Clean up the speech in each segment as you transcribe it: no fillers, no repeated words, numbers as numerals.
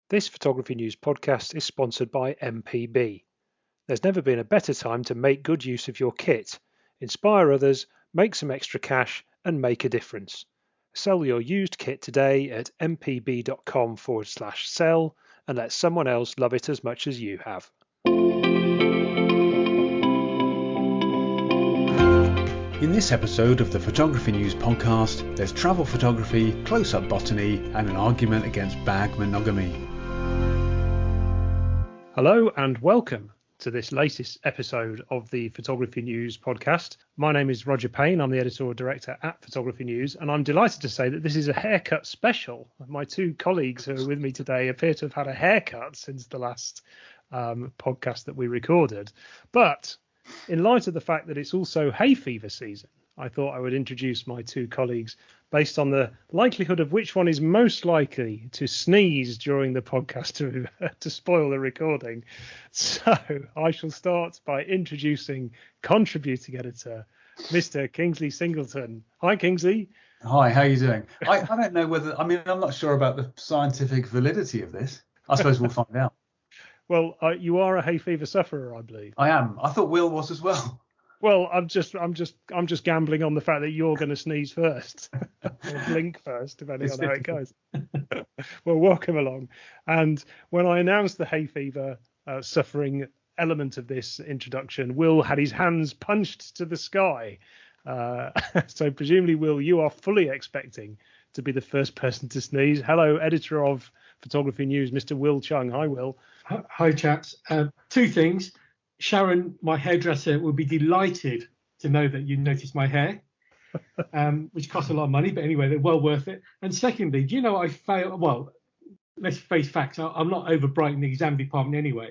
This Photography News podcast is sponsored by MPB. There's never been a better time to make good use of your kit, inspire others, make some extra cash, and make a difference. Sell your used kit today at mpb.com/sell and let someone else love it as much as you have. In this episode of the Photography News podcast, there's travel photography, close-up botany, and an argument against bag monogamy. Hello and welcome to this latest episode of the Photography News podcast. My name is Roger Payne. I'm the editorial director at Photography News, and I'm delighted to say that this is a haircut special. My two colleagues who are with me today appear to have had a haircut since the last podcast that we recorded. But in light of the fact that it's also hay fever season, I thought I would introduce my two colleagues based on the likelihood of which one is most likely to sneeze during the podcast to spoil the recording. So I shall start by introducing contributing editor, Mr. Kingsley Singleton. Hi, Kingsley. Hi, how are you doing? I don't know I'm not sure about the scientific validity of this. I suppose we'll find out. Well, you are a hay fever sufferer, I believe. I am. I thought Will was as well. Well, I'm just gambling on the fact that you're going to sneeze first, or blink first, depending on how it goes. Well, welcome along. And when I announced the hay fever suffering element of this introduction, Will had his hands punched to the sky. So presumably, Will, you are fully expecting to be the first person to sneeze. Hello, editor of Photography News, Mr. Will Chung. Hi, Will. Hi, chaps. Two things. Sharon, my hairdresser, will be delighted to know that you noticed my hair, which costs a lot of money. But anyway, they're well worth it. And secondly, do you know I failed? Well, let's face facts. I'm not over bright in the exam department anyway.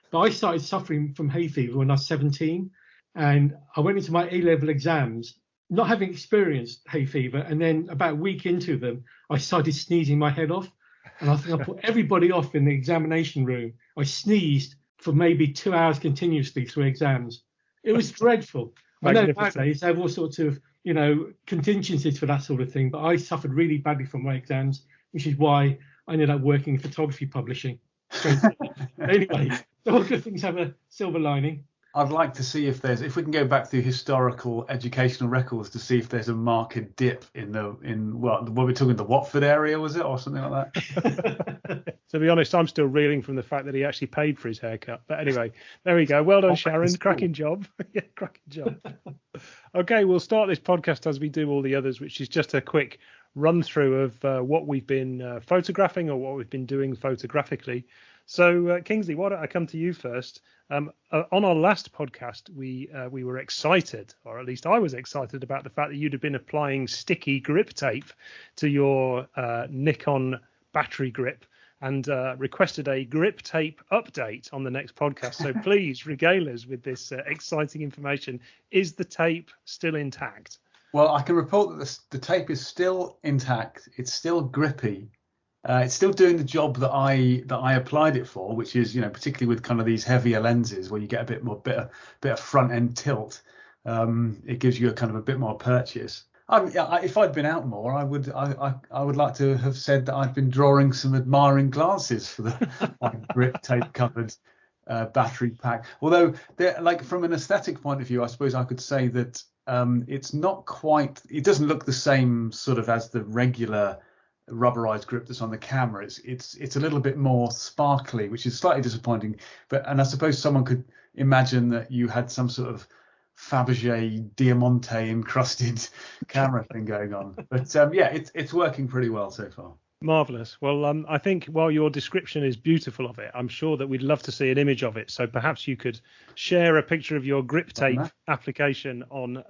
But I started suffering from hay fever when I was 17. And I went into my A-level exams not having experienced hay fever. And then about a week into them, I started sneezing my head off. And I think I put everybody off in the examination room. I sneezed for maybe 2 hours continuously through exams. It was dreadful. I know nowadays they have all sorts of, contingencies for that sort of thing, but I suffered really badly from my exams, which is why I ended up working in photography publishing. Anyway, all good things have a silver lining. I'd like to see if we can go back through historical educational records to see if there's a marked dip what we're talking, the Watford area, was it, or something like that? To be honest, I'm still reeling from the fact that he actually paid for his haircut. But anyway, there we go. Well done, Sharon. Cracking job. Yeah, cracking job. Okay, we'll start this podcast as we do all the others, which is just a quick run through of what we've been photographing or what we've been doing photographically. So, Kingsley, why don't I come to you first? On our last podcast, we were excited, or at least I was excited about the fact that you'd have been applying sticky grip tape to your Nikon battery grip and requested a grip tape update on the next podcast. So please regale us with this exciting information. Is the tape still intact? Well, I can report that the tape is still intact. It's still grippy. It's still doing the job that I applied it for, which is, particularly with kind of these heavier lenses where you get a bit of front end tilt. It gives you a bit more purchase. If I'd been out more, I would like to have said that I'd been drawing some admiring glances for the grip tape covered battery pack. Although, from an aesthetic point of view, I suppose I could say that it's not quite. It doesn't look the same sort of as the regular rubberized grip that's on the camera. It's a little bit more sparkly, which is slightly disappointing. And I suppose someone could imagine that you had some sort of Fabergé Diamante encrusted camera thing going on. But it's working pretty well so far. Marvellous. Well, I think while your description is beautiful of it, I'm sure that we'd love to see an image of it. So perhaps you could share a picture of your grip tape application on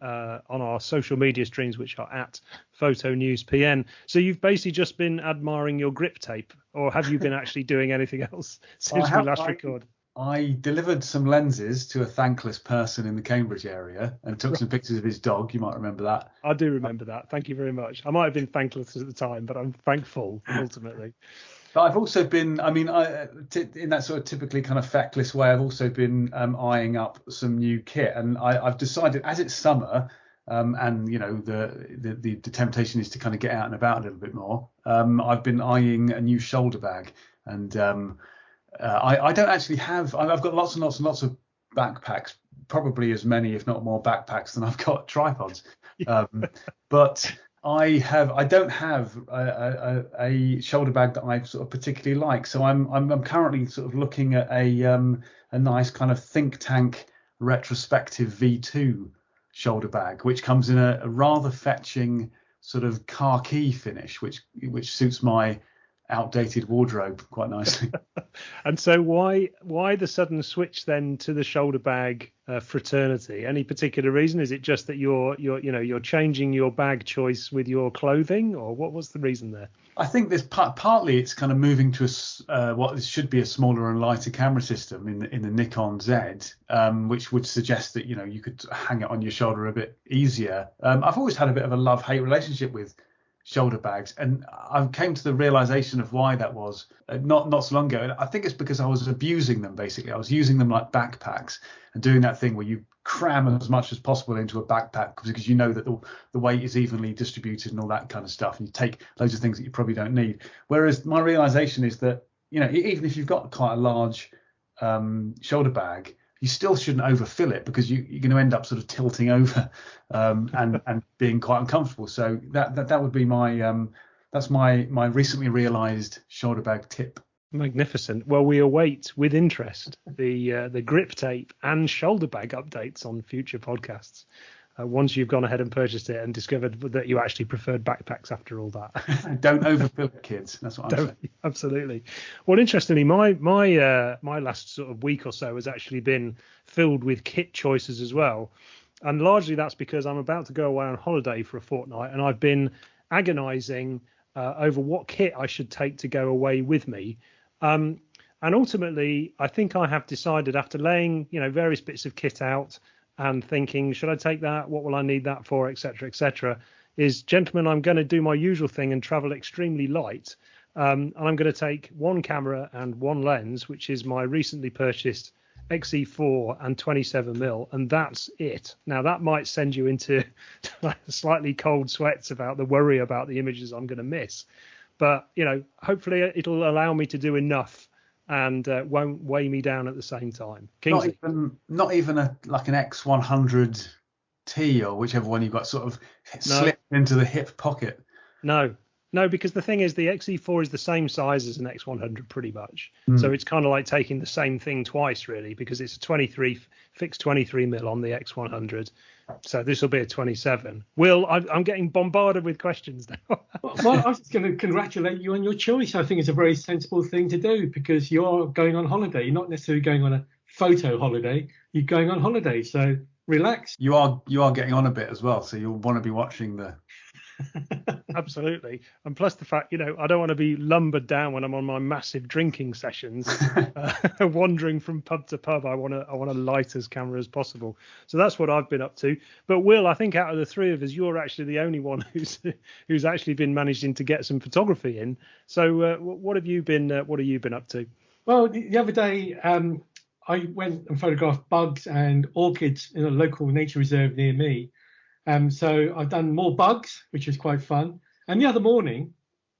our social media streams, which are at Photo News PN. So you've basically just been admiring your grip tape, or have you been actually doing anything else since we last recorded? I delivered some lenses to a thankless person in the Cambridge area and took some pictures of his dog. You might remember that. I do remember that. Thank you very much. I might have been thankless at the time, but I'm thankful ultimately. But I've also been, in that sort of typically kind of feckless way, I've also been eyeing up some new kit. And I've decided, as it's summer, and the temptation is to kind of get out and about a little bit more. I've been eyeing a new shoulder bag. And I don't actually have. I've got lots and lots and lots of backpacks, probably as many, if not more, backpacks than I've got tripods. But I don't have a shoulder bag that I sort of particularly like. So I'm currently sort of looking at a nice kind of think tank retrospective V2 shoulder bag, which comes in a rather fetching sort of khaki finish, which suits my outdated wardrobe quite nicely. And so why the sudden switch then to the shoulder bag fraternity? Any particular reason? Is it just that you're changing your bag choice with your clothing, or what's the reason there? I think there's partly it's kind of moving to what should be a smaller and lighter camera system in the Nikon Z, which would suggest that you could hang it on your shoulder a bit easier. I've always had a bit of a love-hate relationship with shoulder bags, and I came to the realization of why that was not so long ago. And I think it's because I was abusing them. Basically, I was using them like backpacks and doing that thing where you cram as much as possible into a backpack because you know that the weight is evenly distributed and all that kind of stuff, and you take loads of things that you probably don't need. Whereas my realization is that even if you've got quite a large shoulder bag, you still shouldn't overfill it because you're going to end up sort of tilting over and being quite uncomfortable. So that would be that's my recently realised shoulder bag tip. Magnificent. Well, we await with interest the grip tape and shoulder bag updates on future podcasts. Once you've gone ahead and purchased it and discovered that you actually preferred backpacks after all that. Don't overfill it, kids. That's what I'm saying. Absolutely. Well, interestingly, my last sort of week or so has actually been filled with kit choices as well. And largely that's because I'm about to go away on holiday for a fortnight, and I've been agonizing over what kit I should take to go away with me. And ultimately, I think I have decided, after laying various bits of kit out and thinking, should I take that? What will I need that for? Etc. Etc. Is, gentlemen, I'm going to do my usual thing and travel extremely light. And I'm going to take one camera and one lens, which is my recently purchased XE4 and 27mm, and that's it. Now, that might send you into slightly cold sweats about the worry about the images I'm going to miss. But, hopefully it'll allow me to do enough and won't weigh me down at the same time. Kingsley? Not even an X100T or whichever one you've got sort of slipped into the hip pocket. No, because the thing is, the XE4 is the same size as an X100 pretty much. So it's kind of like taking the same thing twice, really, because it's a fixed 23mm on the X100. So this will be a 27. Will, I'm getting bombarded with questions now. Well, I was just going to congratulate you on your choice. I think it's a very sensible thing to do because you're going on holiday. You're not necessarily going on a photo holiday. You're going on holiday. So relax. You are getting on a bit as well. So you'll want to be watching the... Absolutely. And plus the fact, I don't want to be lumbered down when I'm on my massive drinking sessions, wandering from pub to pub. I want a light as camera as possible. So that's what I've been up to. But Will, I think out of the three of us, you're actually the only one who's actually been managing to get some photography in. So what have you been up to? Well, the other day, I went and photographed bugs and orchids in a local nature reserve near me. So I've done more bugs, which was quite fun. And the other morning,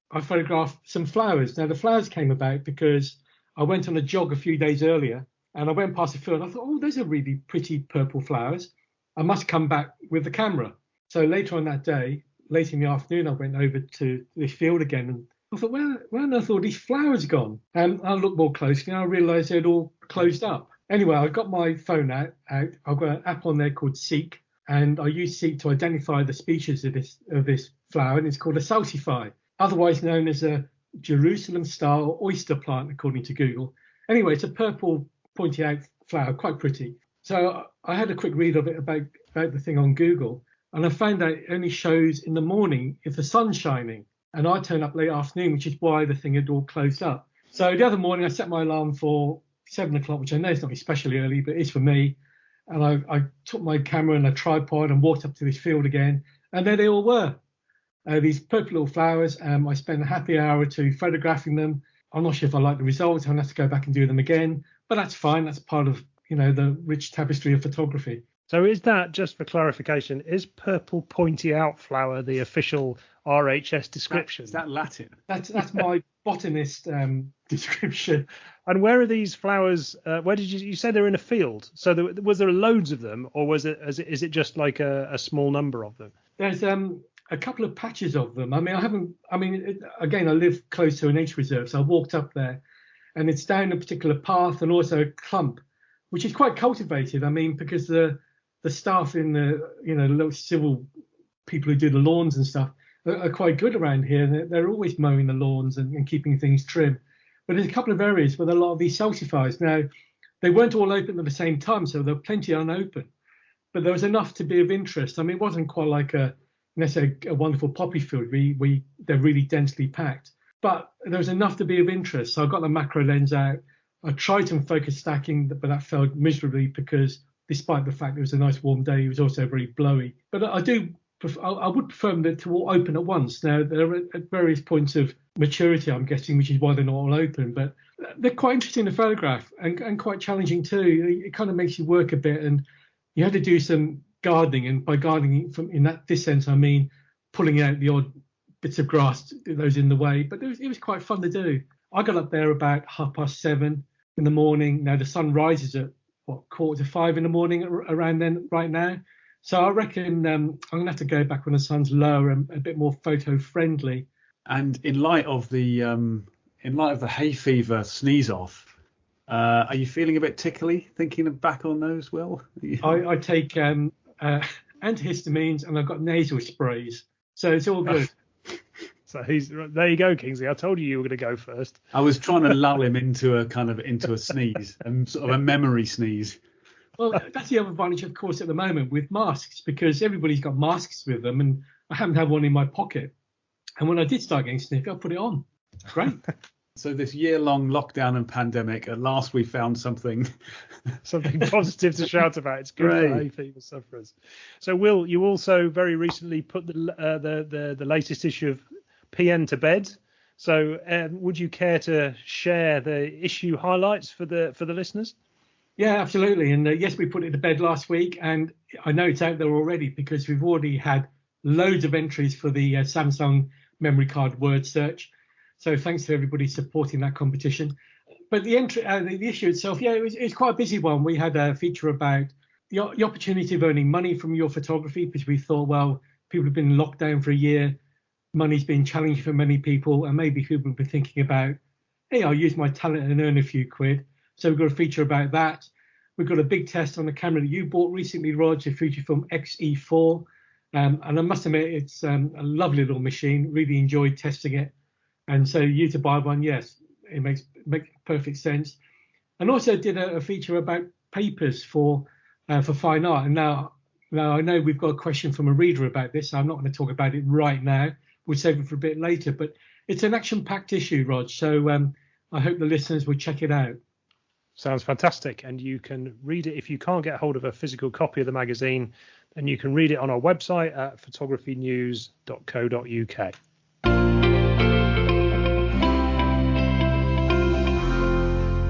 I photographed some flowers. Now, the flowers came about because I went on a jog a few days earlier and I went past a field. I thought, oh, those are really pretty purple flowers. I must come back with the camera. So later on that day, late in the afternoon, I went over to this field again and I thought, where on earth are all these flowers gone? And I looked more closely and I realised they'd all closed up. Anyway, I got my phone out. I've got an app on there called Seek. And I use Seek to identify the species of this flower, and it's called a salsify, otherwise known as a Jerusalem-style oyster plant, according to Google. Anyway, it's a purple pointy-out flower, quite pretty. So I had a quick read of it about the thing on Google, and I found out it only shows in the morning if the sun's shining, and I turn up late afternoon, which is why the thing had all closed up. So the other morning, I set my alarm for 7 o'clock, which I know is not especially early, but it's for me. And I took my camera and a tripod and walked up to this field again. And there they all were, these purple little flowers. I spent a happy hour or two photographing them. I'm not sure if I like the results. I'll have to go back and do them again. But that's fine. That's part of, the rich tapestry of photography. So is that, just for clarification, is purple pointy out flower the official RHS description? Is that Latin? That's my botanist description. And where are these flowers? Where did you said they're in a field? So was there loads of them, or is it just like a small number of them? There's a couple of patches of them. I live close to a nature reserve, so I walked up there, and it's down a particular path and also a clump, which is quite cultivated. I mean, because the staff in the little civil people who do the lawns and stuff are quite good around here. They're always mowing the lawns and keeping things trim. But there's a couple of areas with a lot of these salsifiers. Now, they weren't all open at the same time, so there were plenty unopened. But there was enough to be of interest. I mean, it wasn't quite like necessarily a wonderful poppy field. They're really densely packed. But there was enough to be of interest. So I got the macro lens out. I tried some focus stacking, but that failed miserably because despite the fact it was a nice warm day, it was also very blowy. But I would prefer them to all open at once. Now, they're at various points of maturity, I'm guessing, which is why they're not all open. But they're quite interesting to photograph and quite challenging too. It kind of makes you work a bit, and you had to do some gardening. And by gardening, this sense, I mean pulling out the odd bits of grass, those in the way. But it was quite fun to do. I got up there about 7:30 in the morning. Now, the sun rises at 4:45 in the morning around then right now. So I reckon I'm going to have to go back when the sun's lower and a bit more photo friendly. And in light of the hay fever sneeze off, are you feeling a bit tickly thinking back on those, Will? I take antihistamines and I've got nasal sprays, so it's all good. So there you go, Kingsley. I told you were going to go first. I was trying to lull him into a sneeze, sort of a memory sneeze. Well, that's the other advantage, of course, at the moment with masks, because everybody's got masks with them, and I haven't had one in my pocket. And when I did start getting sniffy, I put it on. Great. So this year-long lockdown and pandemic, at last we found something positive to shout about. It's good for hay fever sufferers. So, Will, you also very recently put the latest issue of PN to bed. So, would you care to share the issue highlights for the listeners? Yeah, absolutely. And yes, we put it to bed last week, and I know it's out there already because we've already had loads of entries for the Samsung memory card word search. So thanks to everybody supporting that competition. But the issue itself, it was quite a busy one. We had a feature about the opportunity of earning money from your photography, because we thought, well, people have been locked down for a year. Money's been challenging for many people, and maybe people have been thinking about, hey, I'll use my talent and earn a few quid. So we've got a feature about that. We've got a big test on the camera that you bought recently, Rog, the Fujifilm X-E4. And I must admit, it's a lovely little machine. Really enjoyed testing it. And so you to buy one, yes, it makes perfect sense. And also did a feature about papers for fine art. And now I know we've got a question from a reader about this. So I'm not going to talk about it right now. We'll save it for a bit later. But it's an action-packed issue, Rog. So I hope the listeners will check it out. Sounds fantastic. And you can read it if you can't get hold of a physical copy of the magazine, then you can read it on our website at photographynews.co.uk.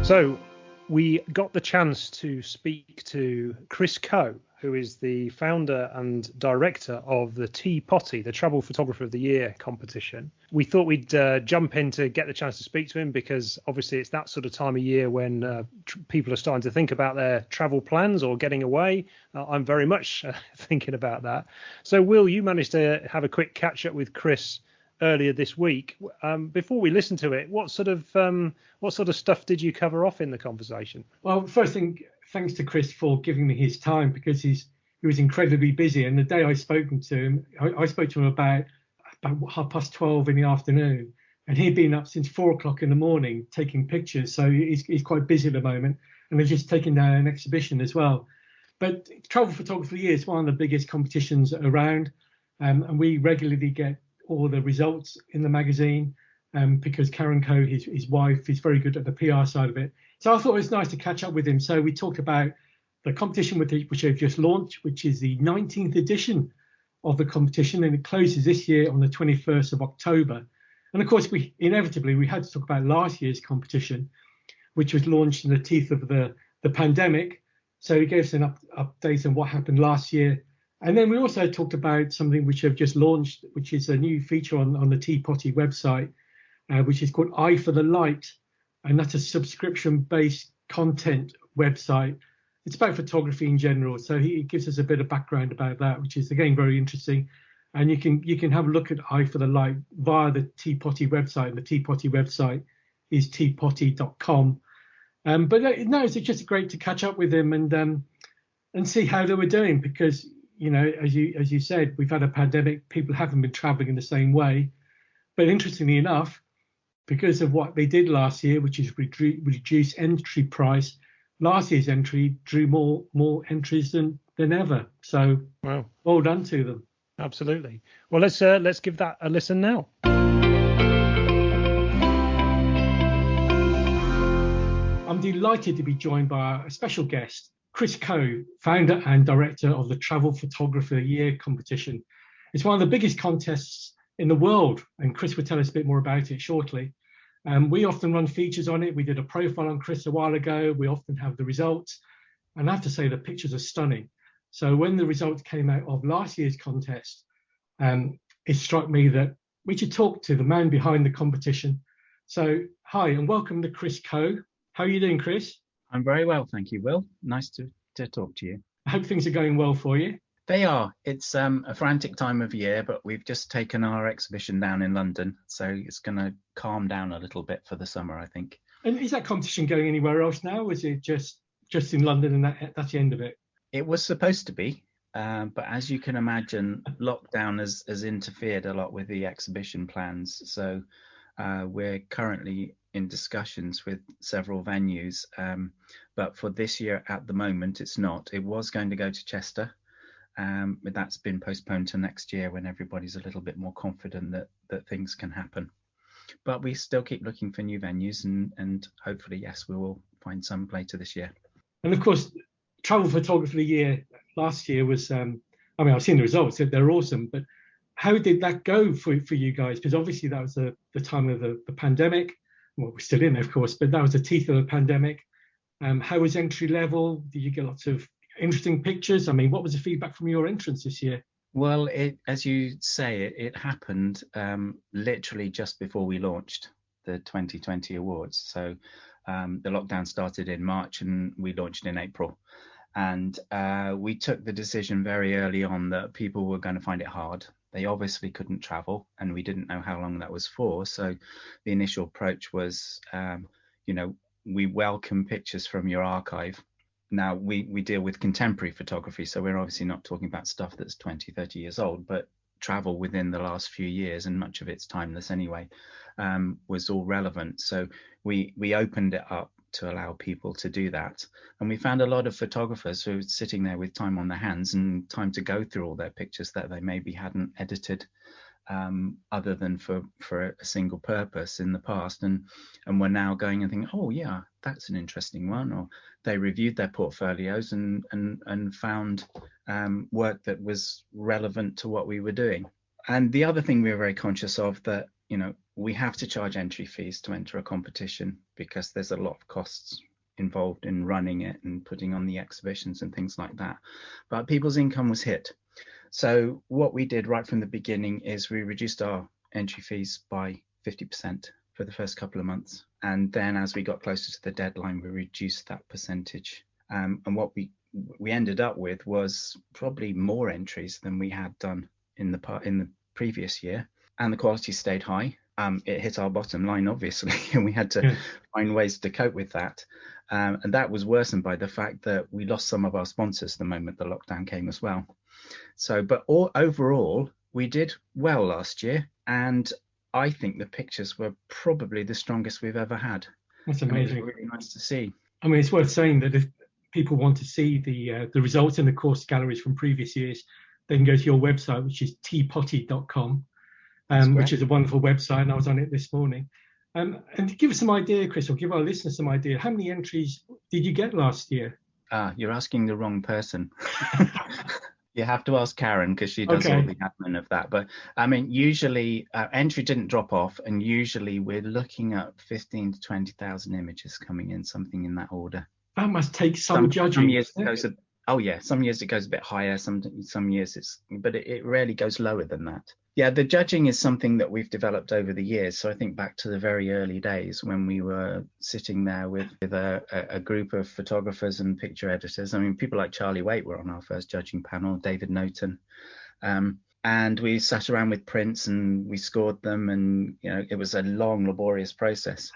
So we got the chance to speak to Chris Coe, who is the founder and director of the Tea Potty, the Travel Photographer of the Year competition. We thought we'd jump in to get the chance to speak to him because obviously it's that sort of time of year when people are starting to think about their travel plans or getting away. I'm very much thinking about that. So, Will, you managed to have a quick catch up with Chris earlier this week. Before we listen to it, what sort of stuff did you cover off in the conversation? Well, first thing, thanks to Chris for giving me his time, because he was incredibly busy. And the day I spoke to him, I spoke to him about 12:30 in the afternoon, and he'd been up since 4:00 in the morning taking pictures. So he's quite busy at the moment, and they're just taking down an exhibition as well. But Travel Photography is one of the biggest competitions around, and we regularly get all the results in the magazine, because Karen Coe, his wife, is very good at the PR side of it. So I thought it was nice to catch up with him. So we talked about the competition which they've just launched, which is the 19th edition of the competition, and it closes this year on the 21st of October. And of course, we had to talk about last year's competition, which was launched in the teeth of the pandemic. So he gave us an update on what happened last year. And then we also talked about something which have just launched, which is a new feature on the Tea Potty website, which is called Eye for the Light, and that's a subscription-based content website. It's about photography in general, so he gives us a bit of background about that, which is again very interesting. And you can have a look at Eye for the Light via the Tea Potty website, and the Tea Potty website is teapotty.com. But no, it's just great to catch up with him and see how they were doing, because as you said, we've had a pandemic, people haven't been traveling in the same way. But interestingly enough, because of what they did last year, which is reduce entry price, last year's entry drew more entries than ever. So wow, well done to them. Absolutely. Well, let's give that a listen now. I'm delighted to be joined by a special guest, Chris Coe, founder and director of the Travel Photographer of the Year competition. It's one of the biggest contests in the world, and Chris will tell us a bit more about it shortly. We often run features on it. We did a profile on Chris a while ago. We often have the results, and I have to say the pictures are stunning. So when the results came out of last year's contest, it struck me that we should talk to the man behind the competition. So hi, and welcome to Chris Coe. How are you doing, Chris? I'm very well, thank you, Will. Nice to talk to you. I hope things are going well for you. They are. It's a frantic time of year, but we've just taken our exhibition down in London, so it's going to calm down a little bit for the summer, I think. And is that competition going anywhere else now? Or is it just in London and that's the end of it? It was supposed to be, but as you can imagine, lockdown has interfered a lot with the exhibition plans. So we're currently in discussions with several venues, but for this year at the moment it's not. It was going to go to Chester, but that's been postponed to next year when everybody's a little bit more confident that things can happen. But we still keep looking for new venues, and hopefully, yes, we will find some later this year. And of course, Travel Photographer of the Year last year was, I've seen the results, they're awesome, but how did that go for you guys? Because obviously that was the time of the pandemic. Well, we're still in, of course, but that was the teeth of the pandemic. How was entry level? Did you get lots of interesting pictures? I mean, what was the feedback from your entrance this year? Well, as you say, it happened literally just before we launched the 2020 awards. So the lockdown started in March and we launched in April. And we took the decision very early on that people were going to find it hard. They obviously couldn't travel, and we didn't know how long that was for. So the initial approach was, we welcome pictures from your archive. Now, we deal with contemporary photography, so we're obviously not talking about stuff that's 20, 30 years old, but travel within the last few years, and much of it's timeless anyway, was all relevant. So we opened it up to allow people to do that. And we found a lot of photographers who were sitting there with time on their hands and time to go through all their pictures that they maybe hadn't edited other than for a single purpose in the past, and were now going and thinking, oh yeah, that's an interesting one, or they reviewed their portfolios and found work that was relevant to what we were doing. And the other thing we were very conscious of, that we have to charge entry fees to enter a competition, because there's a lot of costs involved in running it and putting on the exhibitions and things like that. But people's income was hit. So what we did right from the beginning is we reduced our entry fees by 50% for the first couple of months. And then as we got closer to the deadline, we reduced that percentage. And what we ended up with was probably more entries than we had done in the previous year. And the quality stayed high. It hit our bottom line, obviously, and we had to find ways to cope with that. And that was worsened by the fact that we lost some of our sponsors the moment the lockdown came as well. So, but overall, we did well last year. And I think the pictures were probably the strongest we've ever had. That's amazing. It was really nice to see. I mean, it's worth saying that if people want to see the results in the course galleries from previous years, they can go to your website, which is teapotty.com. Which is a wonderful website, and I was on it this morning. And to give us some idea, Chris, or give our listeners some idea, how many entries did you get last year? You're asking the wrong person. You have to ask Karen, because she does all the admin of that. But I mean, usually entry didn't drop off, and usually we're looking at 15 to 20,000 images coming in, something in that order. That must take some judging. Some years it goes Oh yeah, some years it goes a bit higher, some years but it rarely goes lower than that. Yeah, the judging is something that we've developed over the years. So I think back to the very early days when we were sitting there with a group of photographers and picture editors. I mean, people like Charlie Waite were on our first judging panel, David Noten. And we sat around with prints and we scored them, and it was a long, laborious process.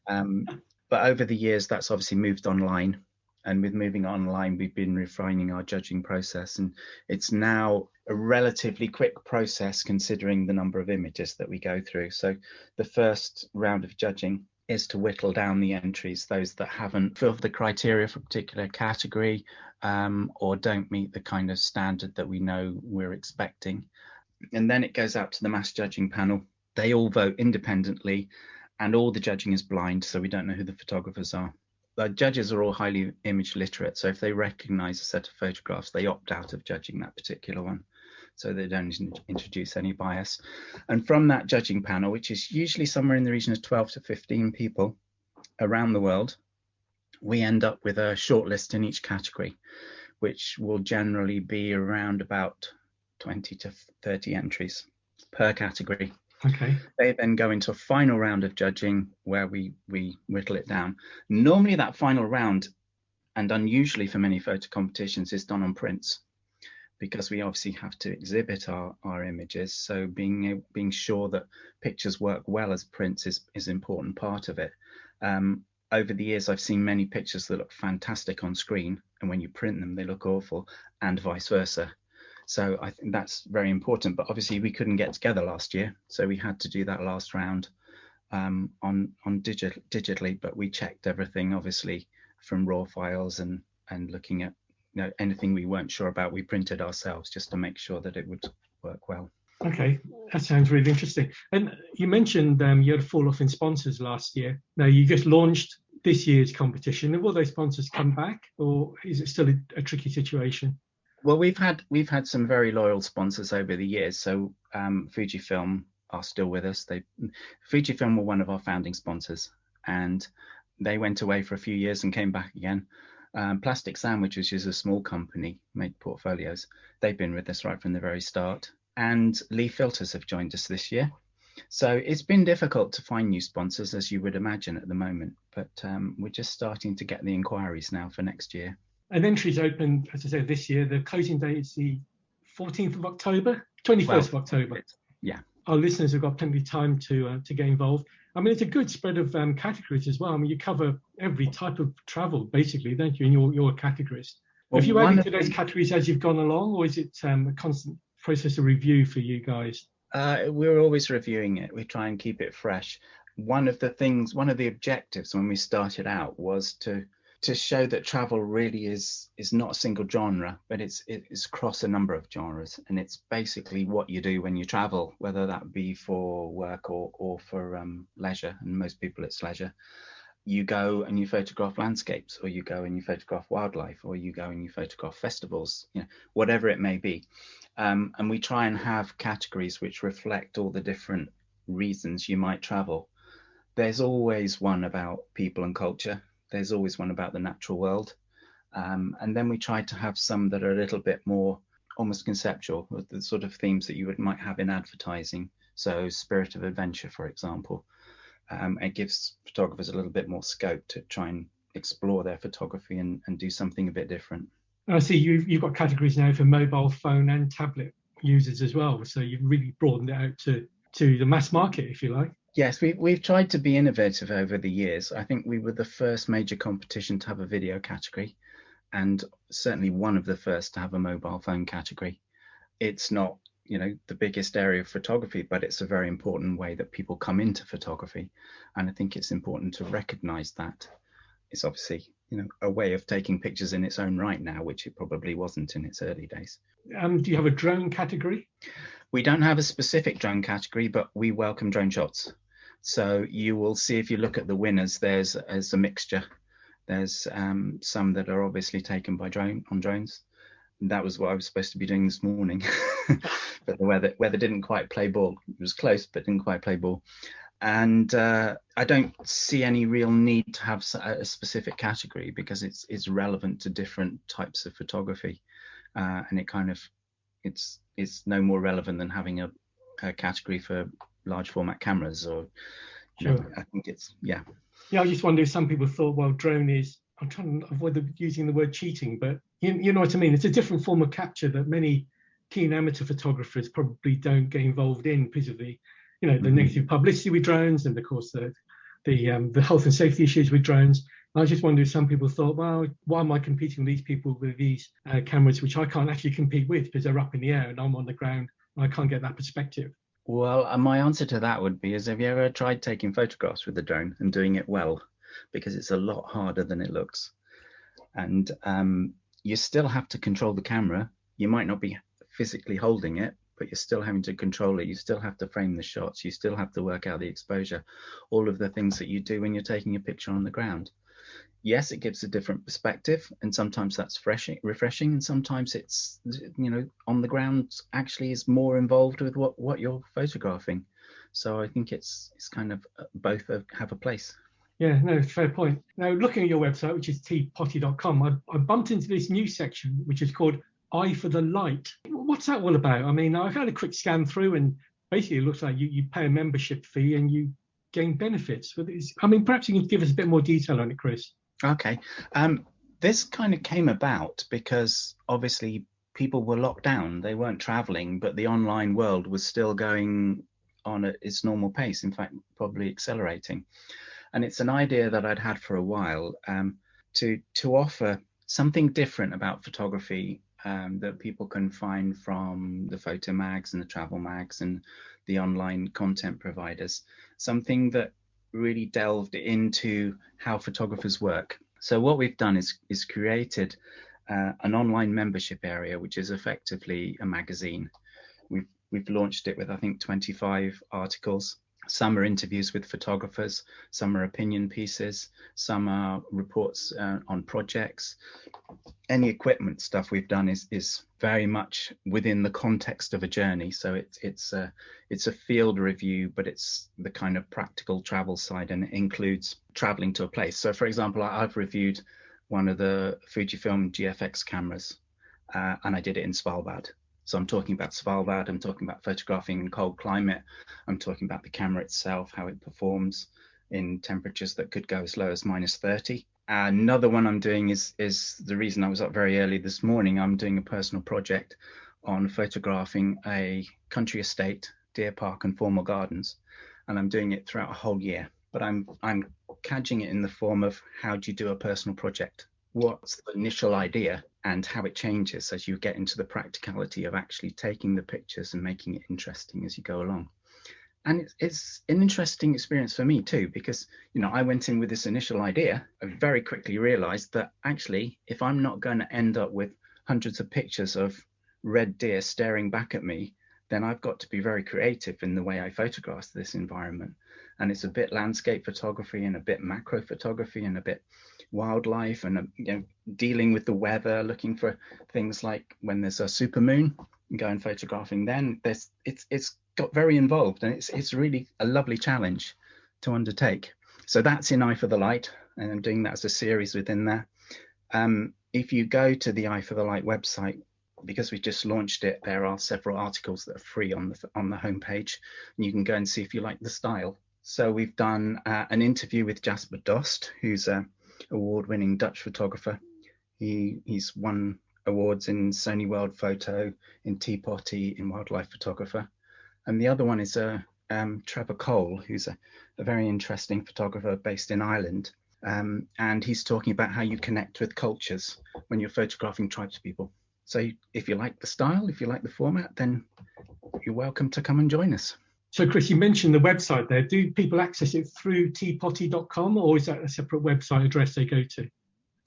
But over the years, that's obviously moved online. And with moving online, we've been refining our judging process, and it's now a relatively quick process considering the number of images that we go through. So the first round of judging is to whittle down the entries, those that haven't filled the criteria for a particular category, or don't meet the kind of standard that we know we're expecting. And then it goes out to the mass judging panel. They all vote independently, and all the judging is blind, so we don't know who the photographers are. The judges are all highly image literate, so if they recognize a set of photographs, they opt out of judging that particular one, so they don't introduce any bias. And from that judging panel, which is usually somewhere in the region of 12 to 15 people around the world, we end up with a shortlist in each category, which will generally be around about 20 to 30 entries per category. Okay. They then go into a final round of judging where we whittle it down. Normally that final round, and unusually for many photo competitions, is done on prints, because we obviously have to exhibit our images. So being sure that pictures work well as prints is an important part of it. Over the years, I've seen many pictures that look fantastic on screen, and when you print them, they look awful, and vice versa. So I think that's very important. But obviously, we couldn't get together last year, so we had to do that last round on digitally. But we checked everything, obviously, from raw files and looking at anything we weren't sure about, we printed ourselves just to make sure that it would work well. Okay, that sounds really interesting. And you mentioned you had a fall off in sponsors last year. Now you just launched this year's competition. Will those sponsors come back, or is it still a tricky situation? Well, we've had some very loyal sponsors over the years. So Fujifilm are still with us. Fujifilm were one of our founding sponsors, and they went away for a few years and came back again. Plastic Sandwich, which is a small company, made portfolios. They've been with us right from the very start. And Lee Filters have joined us this year. So it's been difficult to find new sponsors, as you would imagine at the moment. But we're just starting to get the inquiries now for next year. And entries open, as I said, this year. The closing date is the 14th of October, 21st of October. Yeah. Our listeners have got plenty of time to get involved. I mean, it's a good spread of categories as well. I mean, you cover every type of travel, basically, don't you, in your categories? Well, have you added to those categories as you've gone along, or is it a constant process of review for you guys? We're always reviewing it. We try and keep it fresh. One of the objectives when we started out was to show that travel really is not a single genre, but it's across a number of genres, and it's basically what you do when you travel, whether that be for work or for leisure, and most people it's leisure. You go and you photograph landscapes, or you go and you photograph wildlife, or you go and you photograph festivals, whatever it may be. And we try and have categories which reflect all the different reasons you might travel. There's always one about people and culture. There's always one about the natural world. And then we try to have some that are a little bit more almost conceptual, the sort of themes that you might have in advertising. So Spirit of Adventure, for example. It gives photographers a little bit more scope to try and explore their photography and do something a bit different. I see you've got categories now for mobile phone and tablet users as well. So you've really broadened it out to the mass market, if you like. Yes, we've tried to be innovative over the years. I think we were the first major competition to have a video category, and certainly one of the first to have a mobile phone category. It's not, the biggest area of photography, but it's a very important way that people come into photography. And I think it's important to recognize that. It's obviously, a way of taking pictures in its own right now, which it probably wasn't in its early days. Do you have a drone category? We don't have a specific drone category, but we welcome drone shots. So you will see, if you look at the winners, there's a mixture. There's some that are obviously taken by drones. That was what I was supposed to be doing this morning, but the weather didn't quite play ball. It was close, but didn't quite play ball. And I don't see any real need to have a specific category, because it's relevant to different types of photography, and it's no more relevant than having a category for large format cameras, or Sure. I think it's Yeah, I just wonder if some people thought, well, drone is, I'm trying to avoid using the word cheating, but you know what I mean. It's a different form of capture that many keen amateur photographers probably don't get involved in because of the negative publicity with drones, and of course the health and safety issues with drones. I just wonder if some people thought, well, why am I competing with these people with these cameras which I can't actually compete with because they're up in the air and I'm on the ground and I can't get that perspective. Well, my answer to that would be, have you ever tried taking photographs with a drone and doing it well? Because it's a lot harder than it looks. And you still have to control the camera. You might not be physically holding it, but you're still having to control it. You still have to frame the shots. You still have to work out the exposure, all of the things that you do when you're taking a picture on the ground. Yes, it gives a different perspective, and sometimes that's refreshing, and sometimes it's, on the ground actually is more involved with what you're photographing. So I think it's kind of both have a place. Yeah, no, fair point. Now, looking at your website, which is tpotty.com, I bumped into this new section, which is called Eye for the Light. What's that all about? I mean, I've had a quick scan through, and basically it looks like you pay a membership fee and you gain benefits. I mean, perhaps you can give us a bit more detail on it, Chris. Okay. This kind of came about because obviously people were locked down. They weren't traveling, but the online world was still going on at its normal pace, in fact, probably accelerating. And it's an idea that I'd had for a while, to offer something different about photography that people can find from the photo mags and the travel mags and the online content providers. Something that really delved into how photographers work. So what we've done is created an online membership area, which is effectively a magazine. We've launched it with, I think, 25 articles. Some are interviews with photographers, some are opinion pieces, some are reports on projects. Any equipment stuff we've done is very much within the context of a journey. So it's a field review, but it's the kind of practical travel side, and it includes traveling to a place. So, for example, I've reviewed one of the Fujifilm GFX cameras, and I did it in Svalbard. So I'm talking about Svalbard, I'm talking about photographing in cold climate, I'm talking about the camera itself, how it performs in temperatures that could go as low as -30. Another one I'm doing is the reason I was up very early this morning. I'm doing a personal project on photographing a country estate, deer park and formal gardens, and I'm doing it throughout a whole year. But I'm cadging it in the form of, how do you do a personal project? What's the initial idea and how it changes as you get into the practicality of actually taking the pictures and making it interesting as you go along. And it's an interesting experience for me too, because, I went in with this initial idea. I very quickly realized that actually, if I'm not going to end up with hundreds of pictures of red deer staring back at me, then I've got to be very creative in the way I photograph this environment. And it's a bit landscape photography and a bit macro photography and a bit wildlife, and dealing with the weather, looking for things like when there's a supermoon, and go and photographing then. It's got very involved, and it's really a lovely challenge to undertake. So that's in Eye for the Light, and I'm doing that as a series within there. If you go to the Eye for the Light website, because we just launched it, there are several articles that are free on the homepage, and you can go and see if you like the style. So we've done an interview with Jasper Dost, who's a award-winning Dutch photographer. He's won awards in Sony World Photo, in Teapotty, in Wildlife Photographer. And the other one is Trevor Cole, who's a very interesting photographer based in Ireland. And he's talking about how you connect with cultures when you're photographing tribespeople. So if you like the style, if you like the format, then you're welcome to come and join us. So, Chris, you mentioned the website there. Do people access it through tpotty.com, or is that a separate website address they go to?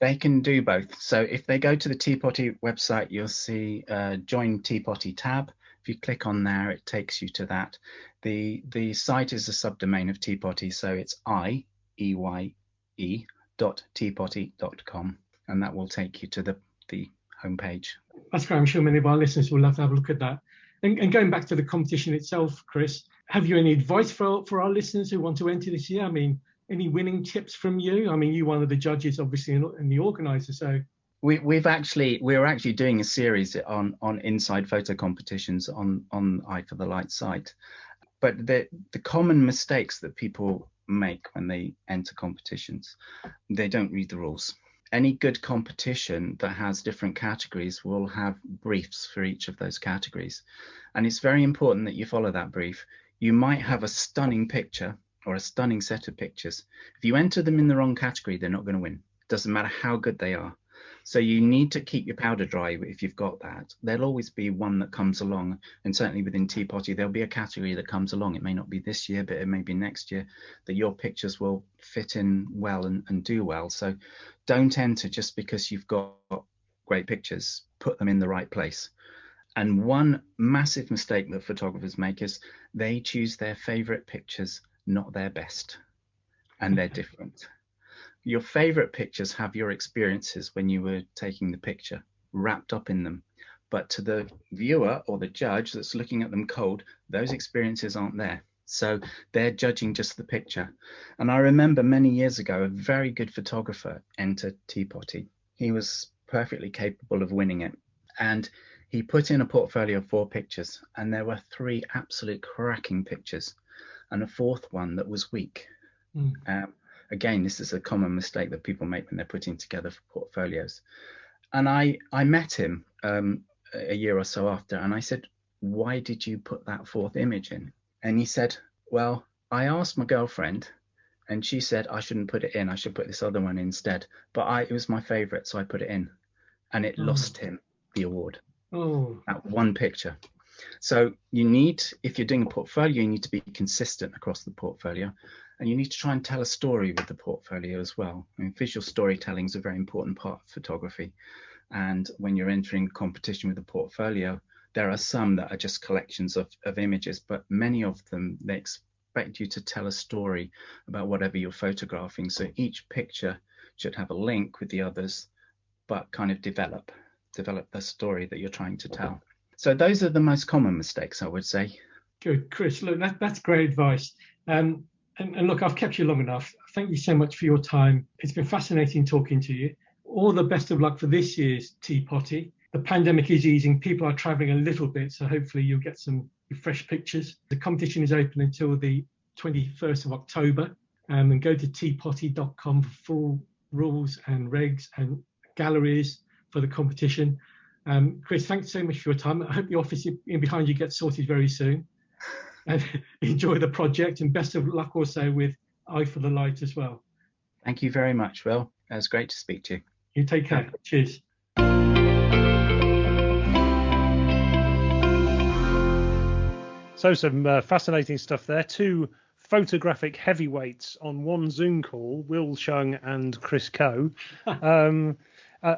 They can do both. So if they go to the Teapotty website, you'll see Join Teapotty tab. If you click on there, it takes you to that. The site is a subdomain of Teapotty, so it's IEYE.teapotty.com, and that will take you to the homepage. That's great. I'm sure many of our listeners will love to have a look at that. And going back to the competition itself, Chris, have you any advice for our listeners who want to enter this year? I mean, any winning tips from you? I mean, you're one of the judges, obviously, and the organizer. So we're actually doing a series on inside photo competitions on Eye for the Light site. But the common mistakes that people make when they enter competitions, they don't read the rules. Any good competition that has different categories will have briefs for each of those categories. And it's very important that you follow that brief. You might have a stunning picture or a stunning set of pictures. If you enter them in the wrong category, they're not going to win. Doesn't matter how good they are. So you need to keep your powder dry if you've got that. There'll always be one that comes along, and certainly within Tea Potty, there'll be a category that comes along. It may not be this year, but it may be next year, that your pictures will fit in well and do well. So don't enter just because you've got great pictures. Put them in the right place. And one massive mistake that photographers make is they choose their favorite pictures, not their best, and they're different. Your favorite pictures have your experiences when you were taking the picture wrapped up in them. But to the viewer or the judge that's looking at them cold, those experiences aren't there. So they're judging just the picture. And I remember many years ago, a very good photographer entered Tea Potty. He was perfectly capable of winning it. And he put in a portfolio of 4 pictures, and there were 3 absolute cracking pictures and a 4th one that was weak. Again, this is a common mistake that people make when they're putting together portfolios. And I met him a year or so after, and I said, why did you put that 4th image in? And he said, well, I asked my girlfriend, and she said I shouldn't put it in. I should put this other one instead. But it was my favorite, so I put it in. And it lost him the award. That one picture. So you need, if you're doing a portfolio, you need to be consistent across the portfolio. And you need to try and tell a story with the portfolio as well. I mean, visual storytelling is a very important part of photography. And when you're entering competition with a portfolio, there are some that are just collections of images, but many of them, they expect you to tell a story about whatever you're photographing. So each picture should have a link with the others, but kind of develop the story that you're trying to tell. So those are the most common mistakes, I would say. Good, Chris. Look, that's great advice. And look, I've kept you long enough. Thank you so much for your time. It's been fascinating talking to you. All the best of luck for this year's Tea Potty. The pandemic is easing. People are traveling a little bit, so hopefully you'll get some fresh pictures. The competition is open until the 21st of October. And go to teapotty.com for full rules and regs and galleries for the competition. Chris, thanks so much for your time. I hope the office in behind you gets sorted very soon. And enjoy the project, and best of luck also with Eye for the Light as well. Thank you very much, Will. It was great to speak to you. You take care. Cheers. So some fascinating stuff there. 2 photographic heavyweights on one Zoom call, Will Shung and Chris Coe.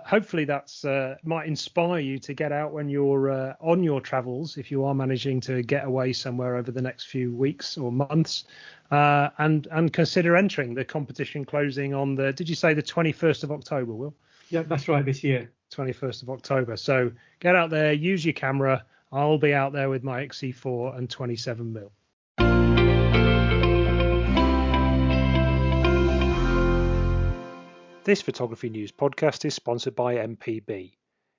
Hopefully that's might inspire you to get out when you're on your travels, if you are managing to get away somewhere over the next few weeks or months, and consider entering the competition closing on did you say the 21st of October, Will? Yeah, that's right, this year. 21st of October. So get out there, use your camera. I'll be out there with my XE4 and 27mm. This Photography News podcast is sponsored by MPB.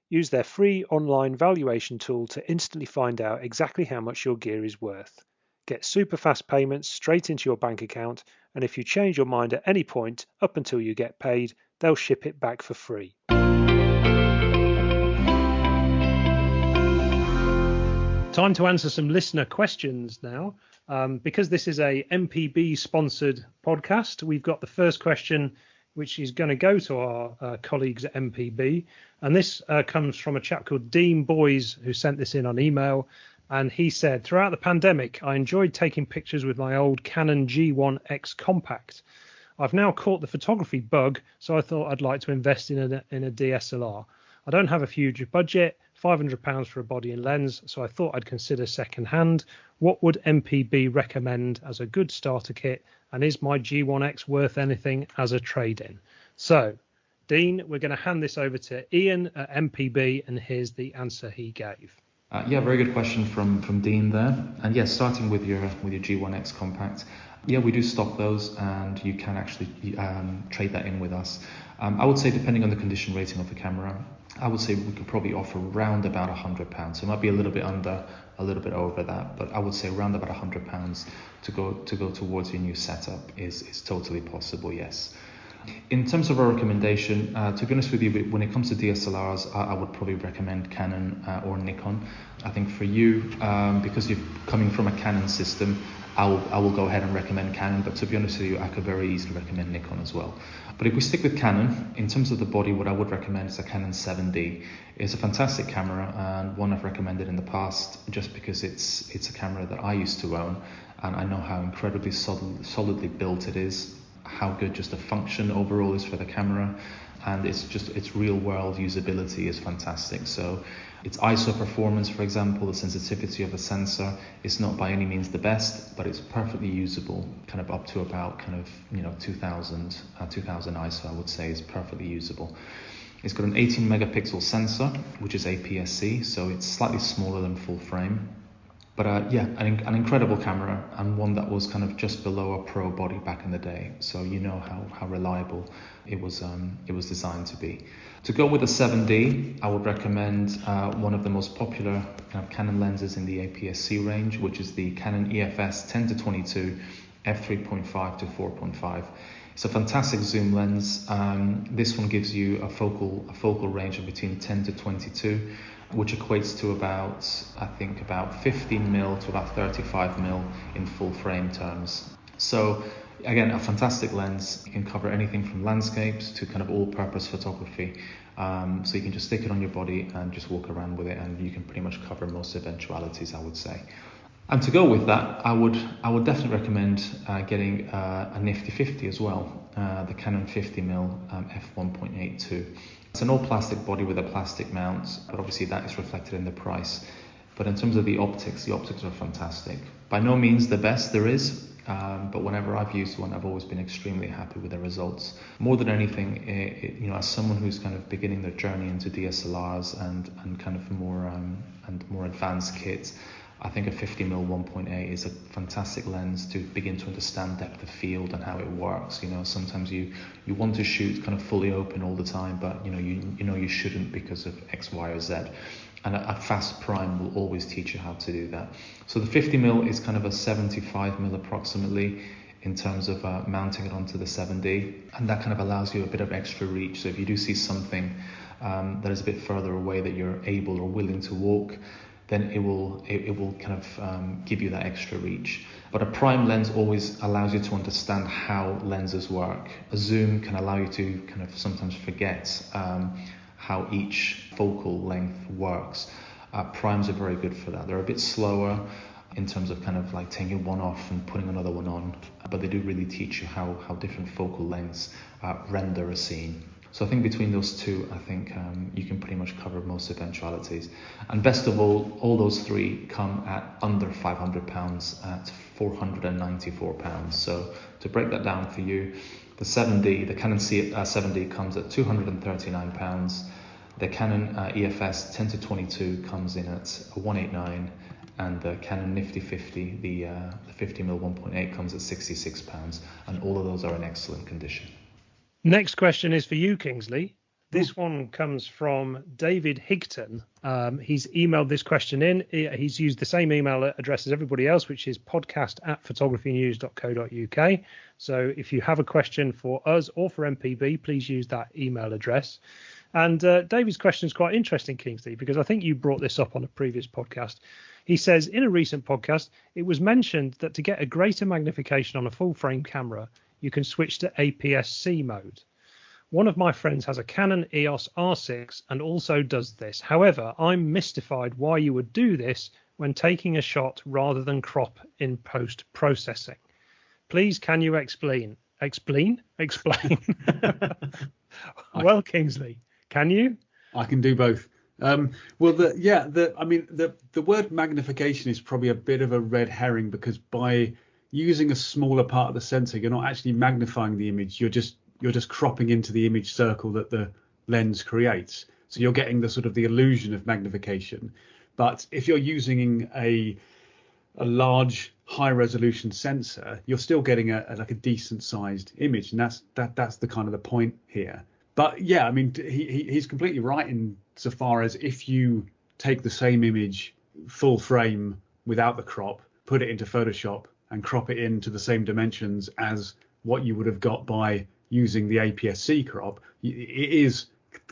Use their free online valuation tool to instantly find out exactly how much your gear is worth. Get super fast payments straight into your bank account, and if you change your mind at any point up until you get paid, they'll ship it back for free. Time to answer some listener questions now. Because this is a MPB sponsored podcast, we've got the first question, which is going to go to our colleagues at MPB. And this comes from a chap called Dean Boys, who sent this in on email. And he said, throughout the pandemic, I enjoyed taking pictures with my old Canon G1X Compact. I've now caught the photography bug, so I thought I'd like to invest in a DSLR. I don't have a huge budget, £500 for a body and lens, so I thought I'd consider second hand. What would MPB recommend as a good starter kit, and is my G1X worth anything as a trade-in? So, Dean, we're going to hand this over to Ian at MPB, and here's the answer he gave. Yeah, very good question from Dean there. And yes, starting with your G1X compact. Yeah, we do stock those, and you can actually trade that in with us. I would say, depending on the condition rating of the camera, I would say we could probably offer around about £100. So it might be a little bit under, a little bit over that, but I would say around about £100 to go towards your new setup is totally possible. Yes. In terms of our recommendation, to be honest with you, when it comes to DSLRs, I would probably recommend Canon or Nikon. I think for you, because you're coming from a Canon system, I will go ahead and recommend Canon, but to be honest with you, I could very easily recommend Nikon as well. But if we stick with Canon, in terms of the body, what I would recommend is a Canon 7D. It's a fantastic camera and one I've recommended in the past just because it's a camera that I used to own, and I know how incredibly solidly built it is, how good just the function overall is for the camera, and its real world usability is fantastic. So its ISO performance, for example, the sensitivity of the sensor is not by any means the best, but it's perfectly usable, kind of up to about 2000 ISO, I would say, is perfectly usable. It's got an 18 megapixel sensor, which is APS-C, so it's slightly smaller than full frame. But an incredible camera, and one that was kind of just below a pro body back in the day. So you know how reliable it was designed to be. To go with a 7D, I would recommend one of the most popular kind of Canon lenses in the APS-C range, which is the Canon EFS 10-22 f3.5 to 4.5. It's a fantastic zoom lens. This one gives you a focal range of between 10 to 22. Which equates to about 15 mil to about 35 mil in full frame terms. So again, a fantastic lens. You can cover anything from landscapes to kind of all-purpose photography. So you can just stick it on your body and just walk around with it, and you can pretty much cover most eventualities, I would say. And to go with that, I would definitely recommend getting a nifty 50 as well, the Canon 50mm f1.82. It's an all-plastic body with a plastic mount, but obviously that is reflected in the price. But in terms of the optics are fantastic. By no means the best there is, but whenever I've used one, I've always been extremely happy with the results. More than anything, as someone who's kind of beginning their journey into DSLRs and kind of more advanced kits, I think a 50mm 1.8 is a fantastic lens to begin to understand depth of field and how it works. Sometimes you want to shoot kind of fully open all the time, but you shouldn't because of X, Y, or Z. And a fast prime will always teach you how to do that. So the 50mm is kind of a 75mm approximately in terms of mounting it onto the 7D, and that kind of allows you a bit of extra reach. So if you do see something that is a bit further away that you're able or willing to walk, then it will kind of give you that extra reach. But a prime lens always allows you to understand how lenses work. A zoom can allow you to kind of sometimes forget how each focal length works. Primes are very good for that. They're a bit slower in terms of kind of like taking one off and putting another one on, but they do really teach you how different focal lengths render a scene. So I think between those two, I think you can pretty much cover most eventualities. And best of all those three come at under £500 at £494. So to break that down for you, the 7D, the Canon 7D comes at £239. The Canon EFS 10-22 comes in at £189, and the Canon Nifty 50, the 50mm 1.8 comes at £66, and all of those are in excellent condition. Next question is for you, Kingsley. This one comes from David Higton. He's emailed this question in. He's used the same email address as everybody else, which is podcast@photographynews.co.uk. So if you have a question for us or for MPB, please use that email address. And David's question is quite interesting, Kingsley, because I think you brought this up on a previous podcast. He says, in a recent podcast, it was mentioned that to get a greater magnification on a full frame camera, you can switch to APS-C mode. One of my friends has a Canon EOS R6 and also does this. However, I'm mystified why you would do this when taking a shot rather than crop in post-processing. Please, can you explain? Explain? Well, Kingsley, can you? I can do both. The word magnification is probably a bit of a red herring, because by using a smaller part of the sensor, you're not actually magnifying the image. You're just cropping into the image circle that the lens creates. So you're getting the sort of the illusion of magnification. But if you're using a large high resolution sensor, you're still getting a decent sized image, and that's the kind of the point here. But yeah, I mean, he's completely right in so far as if you take the same image full frame without the crop, put it into Photoshop and crop it into the same dimensions as what you would have got by using the APS-C crop, it is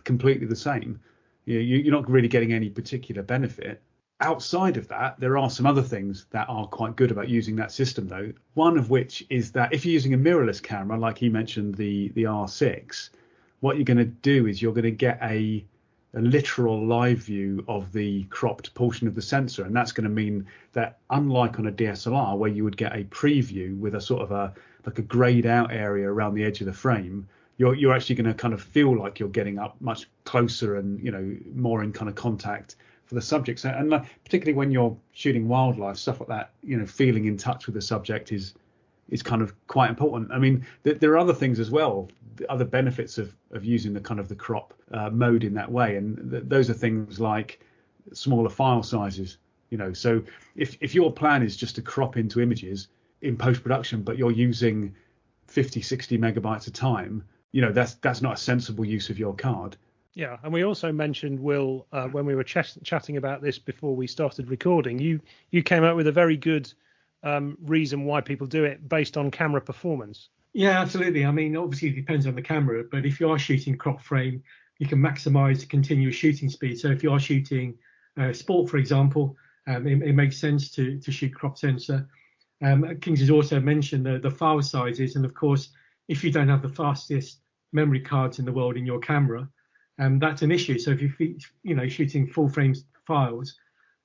completely the same. You're not really getting any particular benefit. Outside of that, there are some other things that are quite good about using that system, though. One of which is that if you're using a mirrorless camera, like he mentioned, the R6, what you're going to do is you're going to get a literal live view of the cropped portion of the sensor, and that's going to mean that, unlike on a DSLR where you would get a preview with a sort of a grayed out area around the edge of the frame, you're actually going to kind of feel like you're getting up much closer and more in kind of contact for the subjects. And particularly when you're shooting wildlife, stuff like that, feeling in touch with the subject is kind of quite important. I mean, there are other things as well, the other benefits of using the kind of the crop mode in that way, and those are things like smaller file sizes. So if your plan is just to crop into images in post-production, but you're using 50-60 megabytes a time, that's not a sensible use of your card. Yeah, and we also mentioned, Will, when we were chatting about this before we started recording, you came up with a very good reason why people do it based on camera performance. Yeah, absolutely. I mean, obviously it depends on the camera, but if you are shooting crop frame, you can maximize the continuous shooting speed. So if you are shooting sport, for example, it makes sense to shoot crop sensor. Kings has also mentioned the file sizes, and of course, if you don't have the fastest memory cards in the world in your camera, that's an issue. So if you're shooting full frame files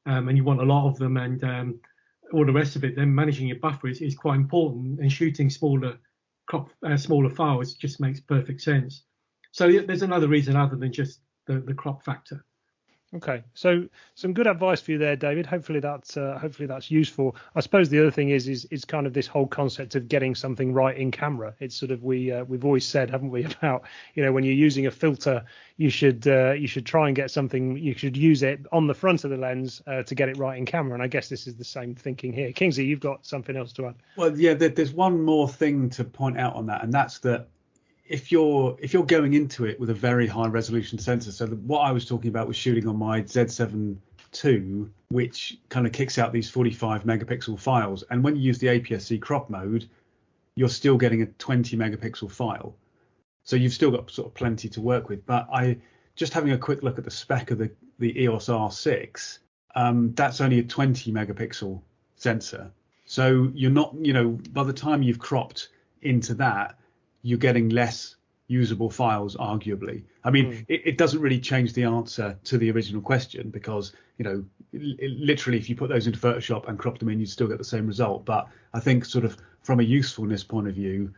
and you want a lot of them and all the rest of it, then managing your buffer is quite important, and shooting smaller files just makes perfect sense. So there's another reason other than just the crop factor. Okay, so some good advice for you there, David. Hopefully that's useful. I suppose the other thing is kind of this whole concept of getting something right in camera. It's sort of we've always said, haven't we, about when you're using a filter, you should try and get something. You should use it on the front of the lens to get it right in camera. And I guess this is the same thinking here. Kingsley, you've got something else to add? Well, yeah, there's one more thing to point out on that, and that's that. If you're going into it with a very high resolution sensor, so what I was talking about was shooting on my Z7 II, which kind of kicks out these 45 megapixel files, and when you use the APS-C crop mode, you're still getting a 20 megapixel file, so you've still got sort of plenty to work with. But just having a quick look at the spec of the EOS R6, that's only a 20 megapixel sensor, so you're not, by the time you've cropped into that, you're getting less usable files, arguably. I mean, it doesn't really change the answer to the original question, because, literally, if you put those into Photoshop and crop them in, you'd still get the same result. But I think sort of from a usefulness point of view,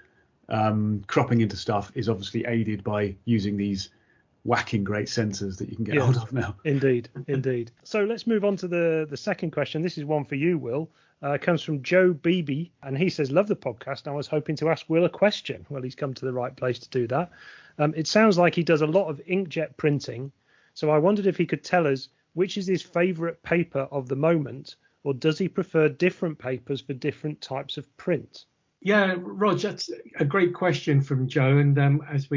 cropping into stuff is obviously aided by using these whacking great sensors that you can get hold of now. Indeed. So let's move on to the second question. This is one for you, Will. Comes from Joe Beebe, and he says, love the podcast, and I was hoping to ask Will a question. Well, he's come to the right place to do that. It sounds like he does a lot of inkjet printing, so I wondered if he could tell us which is his favourite paper of the moment, or does he prefer different papers for different types of print? Yeah, Rog, that's a great question from Joe, and as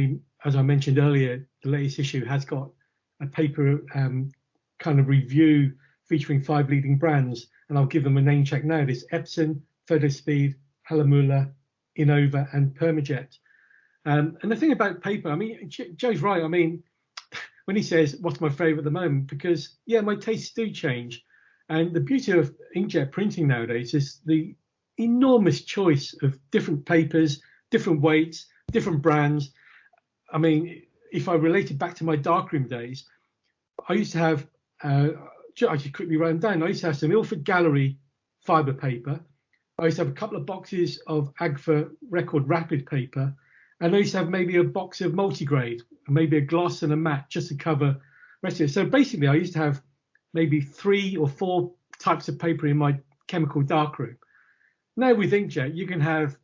I mentioned earlier, the latest issue has got a paper kind of review featuring 5 leading brands, and I'll give them a name check now. There's Epson, Photospeed, Halamula, Innova, and Permajet. And the thing about paper, I mean, Joe's right. I mean, when he says, what's my favourite at the moment? Because, yeah, my tastes do change. And the beauty of inkjet printing nowadays is the enormous choice of different papers, different weights, different brands. I mean, if I relate it back to my darkroom days, I used to have... I should quickly run down. I used to have some Ilford Gallery fibre paper. I used to have a couple of boxes of Agfa Record Rapid paper. And I used to have maybe a box of multigrade, maybe a gloss and a matte just to cover the rest of it. So basically, I used to have maybe 3 or 4 types of paper in my chemical darkroom. Now with inkjet, you can have,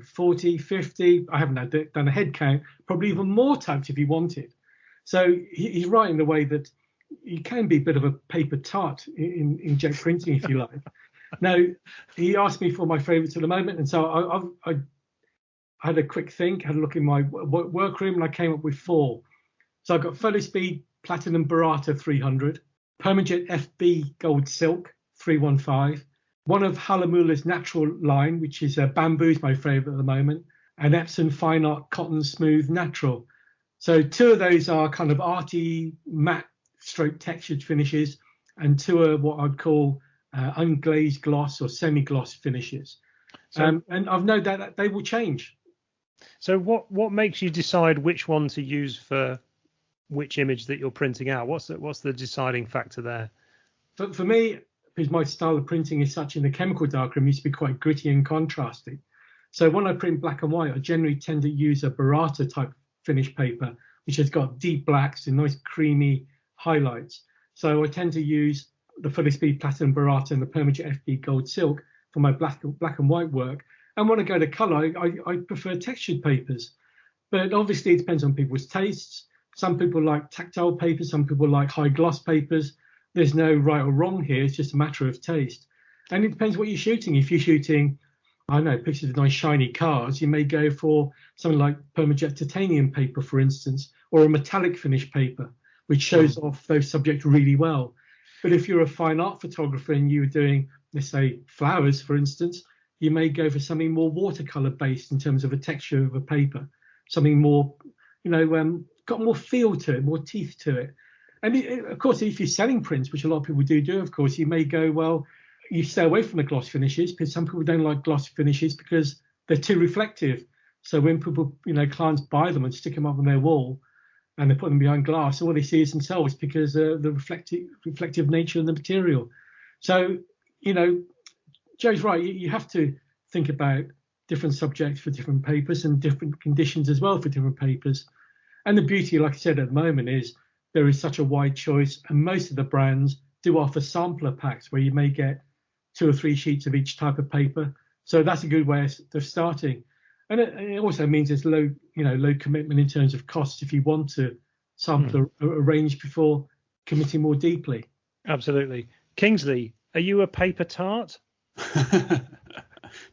40, 50. I haven't done a head count, probably even more types if you wanted. So he's right in the way that you can be a bit of a paper tart in inkjet printing, if you like. Now, he asked me for my favourites at the moment, and so I had a quick think, had a look in my workroom, and I came up with 4. So I've got Photospeed Platinum Burrata 300, Permajet FB Gold Silk 315, one of Halamula's natural line, which is bamboo's my favourite at the moment, and Epson Fine Art Cotton Smooth Natural. So 2 of those are kind of arty, matte stroke textured finishes, and 2 are what I'd call unglazed gloss or semi-gloss finishes. And I've known that they will change. So what makes you decide which one to use for which image that you're printing out? What's the deciding factor there? For me, because my style of printing is such in the chemical darkroom, used to be quite gritty and contrasty. So when I print black and white, I generally tend to use a Burrata type finish paper, which has got deep blacks and nice creamy highlights. So I tend to use the Photospeed Platinum Burrata and the Permajet FB Gold Silk for my black and white work. And when I go to colour, I prefer textured papers. But obviously it depends on people's tastes. Some people like tactile papers, some people like high gloss papers. There's no right or wrong here, it's just a matter of taste. And it depends what you're shooting. If you're shooting, I don't know, pictures of nice shiny cars, you may go for something like Permajet titanium paper, for instance, or a metallic finish paper, which shows off those subjects really well. But if you're a fine art photographer and you're doing, let's say, flowers, for instance, you may go for something more watercolor based in terms of a texture of a paper, something more, got more feel to it, more teeth to it. And of course, if you're selling prints, which a lot of people do, of course, you may go, well, you stay away from the gloss finishes because some people don't like gloss finishes because they're too reflective. So when people, clients buy them and stick them up on their wall and they put them behind glass, all they see is themselves because the reflective nature of the material. So, Joe's right. You have to think about different subjects for different papers and different conditions as well for different papers. And the beauty, like I said, at the moment is there is such a wide choice, and most of the brands do offer sampler packs where you may get 2 or 3 sheets of each type of paper. So that's a good way of starting. And it also means there's low commitment in terms of costs if you want to sample a range before committing more deeply. Absolutely. Kingsley, are you a paper tart?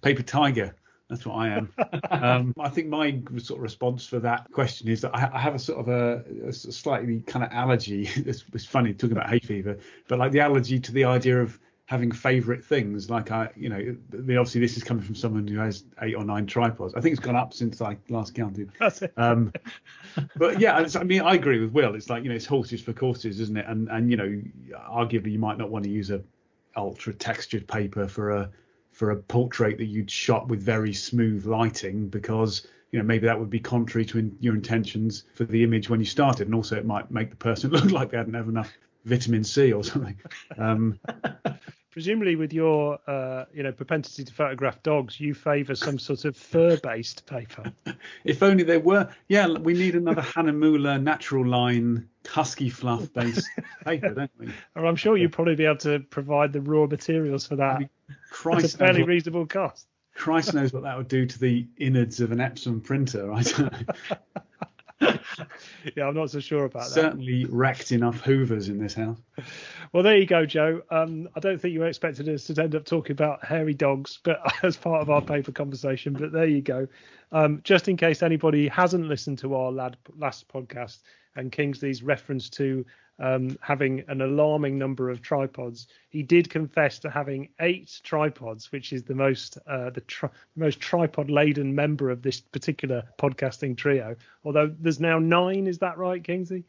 Paper tiger. That's what I am. I think my sort of response for that question is that I have a sort of a slightly kind of allergy. It's funny talking about hay fever, but like the allergy to the idea of having favourite things. Like obviously this is coming from someone who has 8 or 9 tripods. I think it's gone up since I last counted. That's it. But yeah, I agree with Will. It's like, it's horses for courses, isn't it? And arguably you might not want to use a ultra textured paper for a portrait that you'd shot with very smooth lighting, because maybe that would be contrary to your intentions for the image when you started, and also it might make the person look like they hadn't have enough vitamin C or something. Presumably with your propensity to photograph dogs, you favour some sort of fur-based paper. If only there were. Yeah, we need another Hanemula natural line husky fluff based paper, don't we? Or I'm sure you'd probably be able to provide the raw materials for that at a fairly reasonable cost. Christ knows what that would do to the innards of an Epson printer. I don't know. Yeah, I'm not so sure about that. Certainly wrecked enough Hoovers in this house. Well, there you go, Joe. I don't think you expected us to end up talking about hairy dogs, but as part of our paper conversation. But there you go. Just in case anybody hasn't listened to our last podcast and Kingsley's reference to having an alarming number of tripods, he did confess to having 8 tripods, which is the most tripod-laden member of this particular podcasting trio. Although there's now 9, is that right, Kingsley?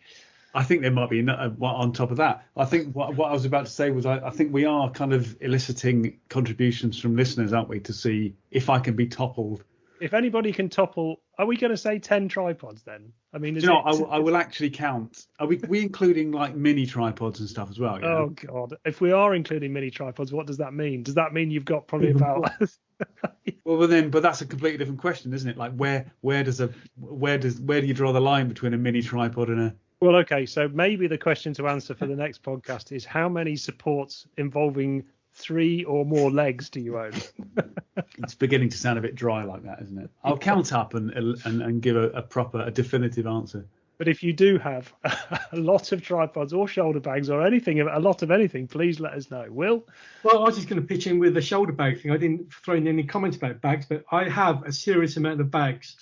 I think there might be on top of that. I think what I was about to say was I think we are kind of eliciting contributions from listeners, aren't we, to see if I can be toppled. If anybody can topple, are we going to say 10 tripods then? I mean, I will actually count. Are we including like mini tripods and stuff as well? Oh God! If we are including mini tripods, what does that mean? Does that mean you've got probably about? But that's a completely different question, isn't it? Like where do you draw the line between a mini tripod and a? Well, okay, so maybe the question to answer for the next podcast is how many supports involving 3 or more legs do you own? It's beginning to sound a bit dry like that, isn't it? I'll count up and give a definitive answer. But if you do have a lot of tripods or shoulder bags or anything, a lot of anything, please let us know. Will? Well, I was just going to pitch in with the shoulder bag thing. I didn't throw in any comments about bags, but I have a serious amount of bags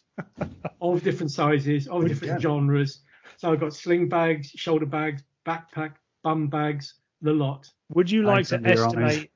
of different sizes, of different genres. So I've got sling bags, shoulder bags, backpack, bum bags, the lot. Would you like to estimate?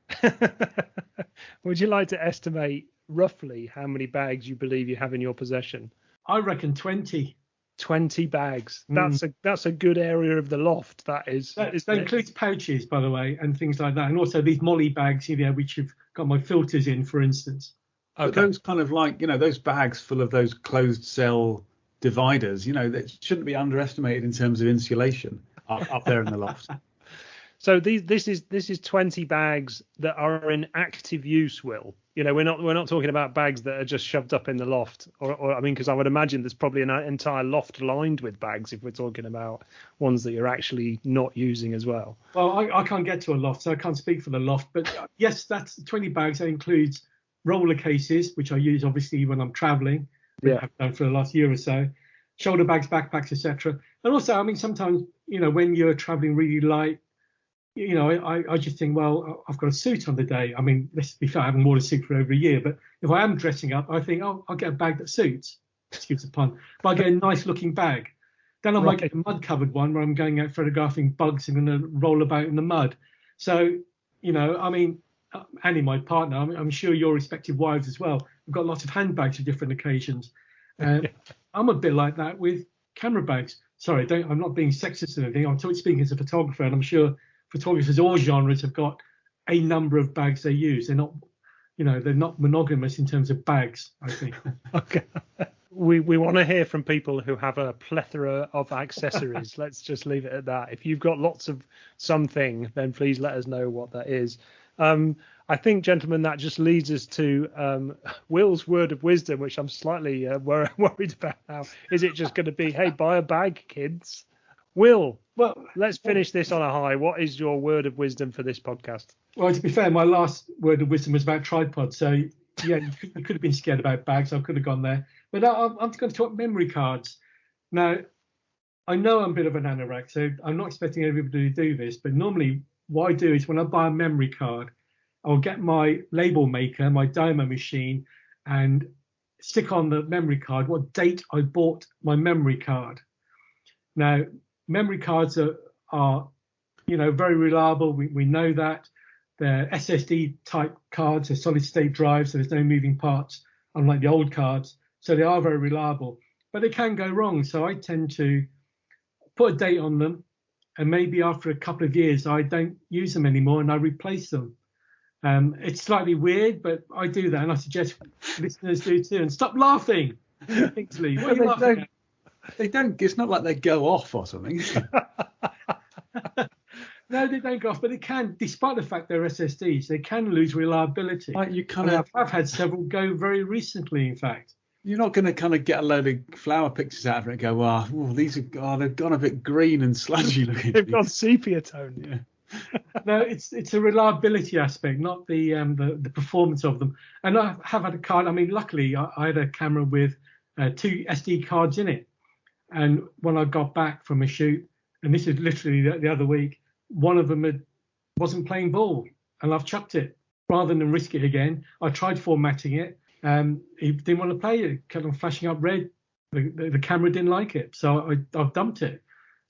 Would you like to estimate roughly how many bags you believe you have in your possession? I reckon 20. 20 bags. That's a good area of the loft. That is. That includes pouches, by the way, and things like that, and also these molly bags, which have got my filters in, for instance. Okay. But those kind of like, those bags full of those closed cell dividers, that shouldn't be underestimated in terms of insulation up there in the loft. So this is 20 bags that are in active use, Will. We're not talking about bags that are just shoved up in the loft, or I mean, because I would imagine there's probably an entire loft lined with bags if we're talking about ones that you're actually not using as well. Well, I can't get to a loft, so I can't speak for the loft. But yes, that's 20 bags. That includes roller cases, which I use obviously when I'm traveling. Yeah, I've done for the last year or so. Shoulder bags, backpacks, etc. And also, I mean, sometimes when you're traveling really light. I just think, well, I've got a suit on the day. I mean, let's be fair, I haven't worn a suit for over a year, but if I am dressing up, I think, I'll get a bag that suits. Excuse the pun. But I get a nice looking bag. Then I might get a mud covered one where I'm going out photographing bugs and going to roll about in the mud. So, I mean, Annie, my partner, I'm sure your respective wives as well, have got lots of handbags for different occasions. I'm a bit like that with camera bags. Sorry, I'm not being sexist or anything. I'm speaking as a photographer, and I'm sure photographers all genres have got a number of bags they use. They're not, they're not monogamous in terms of bags, I think. Okay. We want to hear from people who have a plethora of accessories. Let's just leave it at that. If you've got lots of something, then please let us know what that is. I think, gentlemen, that just leads us to Will's word of wisdom, which I'm slightly worried about now. Is it just going to be, hey, buy a bag, kids? Will, let's finish this on a high. What is your word of wisdom for this podcast? Well, to be fair, my last word of wisdom was about tripods. So, yeah, you could have been scared about bags. I could have gone there. But I'm going to talk memory cards. Now, I know I'm a bit of an anorak, so I'm not expecting everybody to do this. But normally what I do is when I buy a memory card, I'll get my label maker, my Dymo machine, and stick on the memory card what date I bought my memory card. Now, memory cards are very reliable. We know that. They're SSD type cards, they're solid state drives, so there's no moving parts, unlike the old cards. So they are very reliable, but they can go wrong. So I tend to put a date on them, and maybe after a couple of years, I don't use them anymore and I replace them. It's slightly weird, but I do that, and I suggest listeners do too. And stop laughing, Kingsley. What are you laughing at? They don't. It's not like they go off or something. No, they don't go off, but they can, despite the fact they're SSDs, they can lose reliability. Like you kind of. I've had several go very recently, in fact. You're not going to kind of get a load of flower pictures out of it and go, "Wow, these are they've gone a bit green and sludgy looking." They've gone sepia tone. Yeah. No, it's a reliability aspect, not the performance of them. And I have had a card. I mean, luckily, I had a camera with 2 SD cards in it. And when I got back from a shoot, and this is literally the other week, one of them wasn't playing ball, and I've chucked it. Rather than risk it again, I tried formatting it. He didn't want to play it. Kept on flashing up red. The camera didn't like it, so I've dumped it.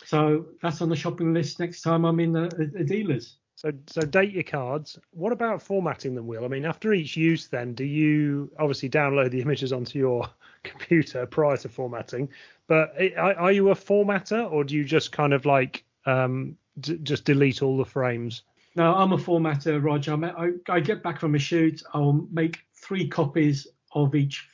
So that's on the shopping list next time I'm in a dealer's. So date your cards. What about formatting them, Will? I mean, after each use, then do you obviously download the images onto your computer prior to formatting? But are you a formatter, or do you just kind of like just delete all the frames? No, I'm a formatter, Roger. I get back from a shoot. I'll make 3 copies of each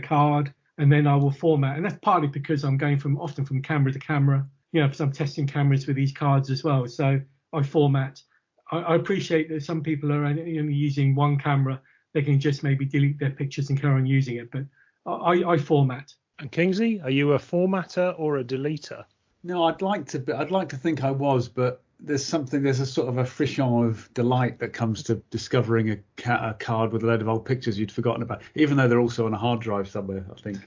card, and then I will format. And that's partly because I'm going often from camera to camera. Because I'm testing cameras with these cards as well. So I format. I appreciate that some people are only using one camera. They can just maybe delete their pictures and carry on using it. But I format. And Kingsley, are you a formatter or a deleter? No, I'd like to think I was, but there's a sort of a frisson of delight that comes to discovering a card with a load of old pictures you'd forgotten about, even though they're also on a hard drive somewhere, I think.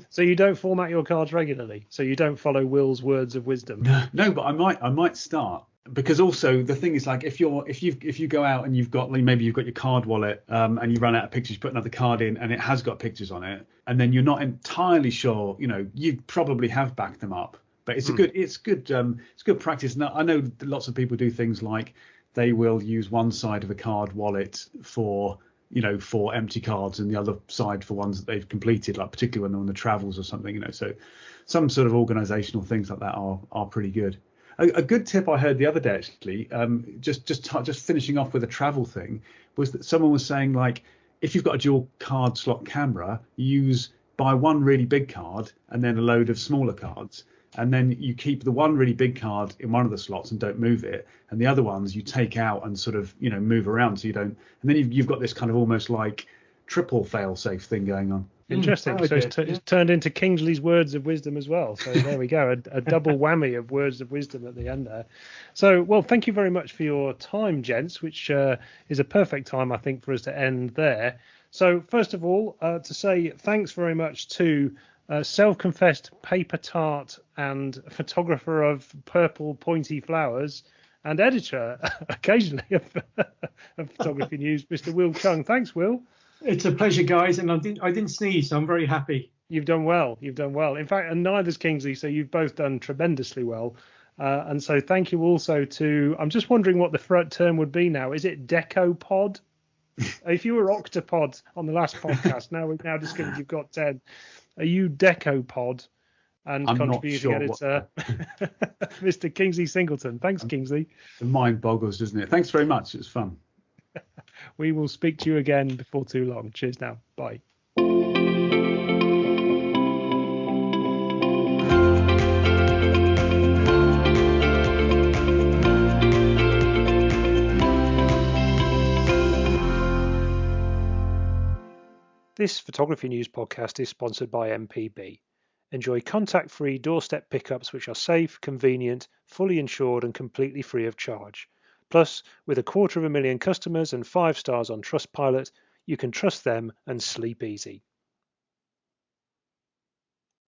So you don't format your cards regularly, so you don't follow Will's words of wisdom. No, but I might start, because also the thing is, like, if you go out and you've got your card wallet, and you run out of pictures, you put another card in and it has got pictures on it, and then you're not entirely sure, you probably have backed them up. But it's good practice. Now, I know lots of people do things like they will use one side of a card wallet for empty cards and the other side for ones that they've completed, like particularly when they're on the travels or something. So some sort of organizational things like that are pretty good. A good tip I heard the other day, actually, just finishing off with a travel thing, was that someone was saying, like, if you've got a dual card slot camera, buy one really big card and then a load of smaller cards. And then you keep the one really big card in one of the slots and don't move it, and the other ones you take out and sort of move around, so you don't. And then you've got this kind of almost like triple fail-safe thing going on. Interesting. So it's turned into Kingsley's words of wisdom as well. So there we go, a double whammy of words of wisdom at the end there. So, well, thank you very much for your time, gents, which is a perfect time, I think, for us to end there. So first of all, to say thanks very much to self-confessed paper tart and photographer of purple pointy flowers and editor occasionally of Photography News, Mr. Will Chung. Thanks, Will. It's a pleasure, guys, and I didn't sneeze, so I'm very happy. You've done well. In fact, and neither's Kingsley, so you've both done tremendously well. And so thank you also to, I'm just wondering what the term would be now. Is it decopod? If you were octopod on the last podcast, we've now discovered you've got 10. Are you decopod and contributing editor, Mr. Kingsley Singleton? Thanks, Kingsley. The mind boggles, doesn't it? Thanks very much. It was fun. We will speak to you again before too long. Cheers now. Bye. This Photography News podcast is sponsored by MPB. Enjoy contact-free doorstep pickups which are safe, convenient, fully insured and completely free of charge. Plus, with 250,000 customers and 5 stars on Trustpilot, you can trust them and sleep easy.